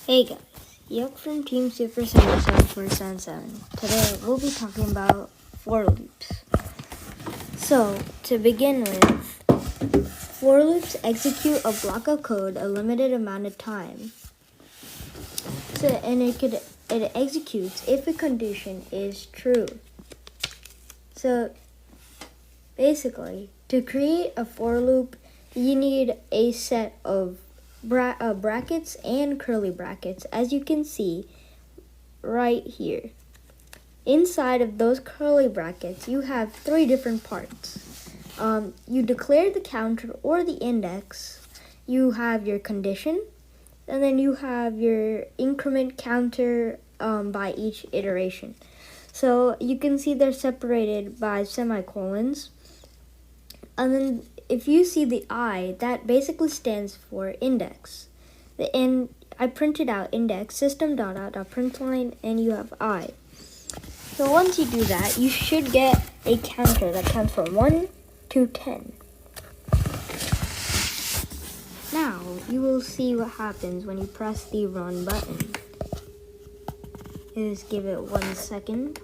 Hey guys, Yuck from Team Super 7477. Today we'll be talking about for loops. So, to begin with, for loops execute a block of code a limited amount of time. And it executes if a condition is true. So, basically, to create a for loop, you need a set of brackets and curly brackets, as you can see right here. Inside of those curly brackets, you have three different parts. You declare the counter or the index, you have your condition, and then you have your increment counter by each iteration. So you can see they're separated by semicolons. And then if you see the I, that basically stands for index. I printed out index system.out.println, and you have I. So once you do that, you should get a counter that counts from 1 to 10. Now, you will see what happens when you press the run button. Just give it 1 second.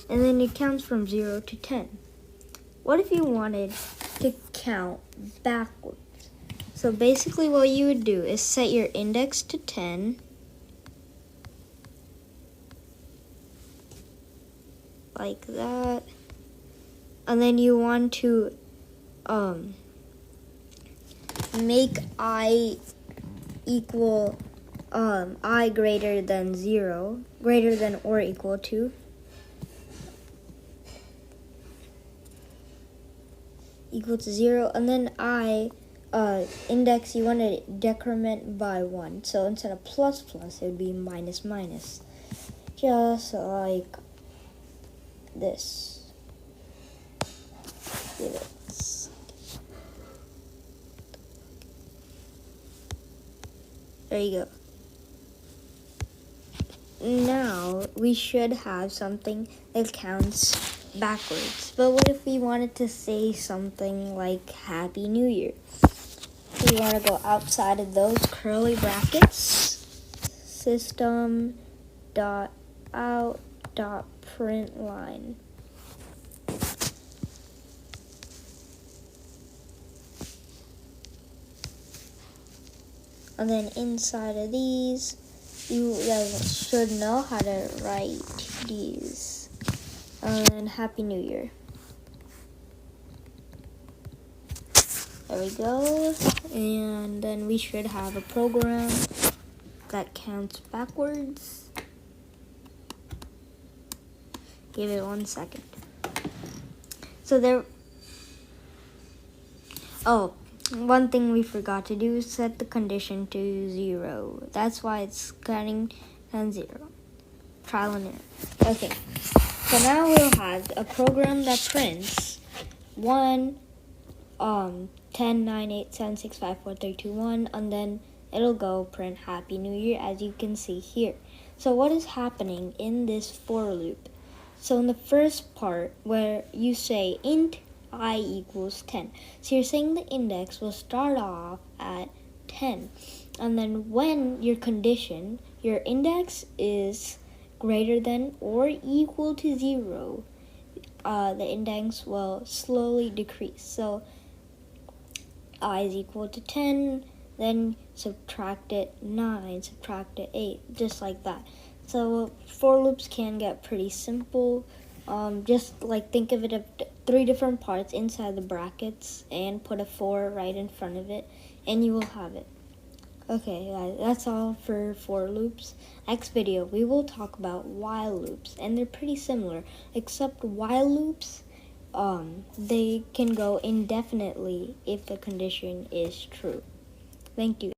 And then it counts from 0 to 10. What if you wanted to count backwards? So basically what you would do is set your index to 10. Like that. And then you want to make I equal I greater than 0, greater than or equal to. Equal to 0, and then I index, you want to decrement by 1. So instead of plus plus, it would be minus minus. Just like this. Give it. There you go. Now we should have something that counts backwards. But what if we wanted to say something like Happy New Year? We want to go outside of those curly brackets. System.out.println. And then inside of these, you guys should know how to write these. And Happy New Year. There we go. And then we should have a program that counts backwards. Give it 1 second. So there. Oh, one thing we forgot to do is set the condition to 0. That's why it's counting down 0. Trial and error. Okay. So now we'll have a program that prints 1, 10, 9, 8, 7, 6, 5, 4, 3, 2, 1, and then it'll go print Happy New Year, as you can see here. So what is happening in this for loop? So in the first part where you say int I equals 10. So you're saying the index will start off at 10. And then when your condition, your index is greater than or equal to 0, the index will slowly decrease. So I is equal to 10, then subtract it 9, subtract it 8, just like that. So for loops can get pretty simple. Just like think of it as 3 different parts inside the brackets and put a 4 right in front of it, and you will have it. Okay, guys, that's all for loops. Next video, we will talk about while loops, and they're pretty similar, except while loops, they can go indefinitely if the condition is true. Thank you.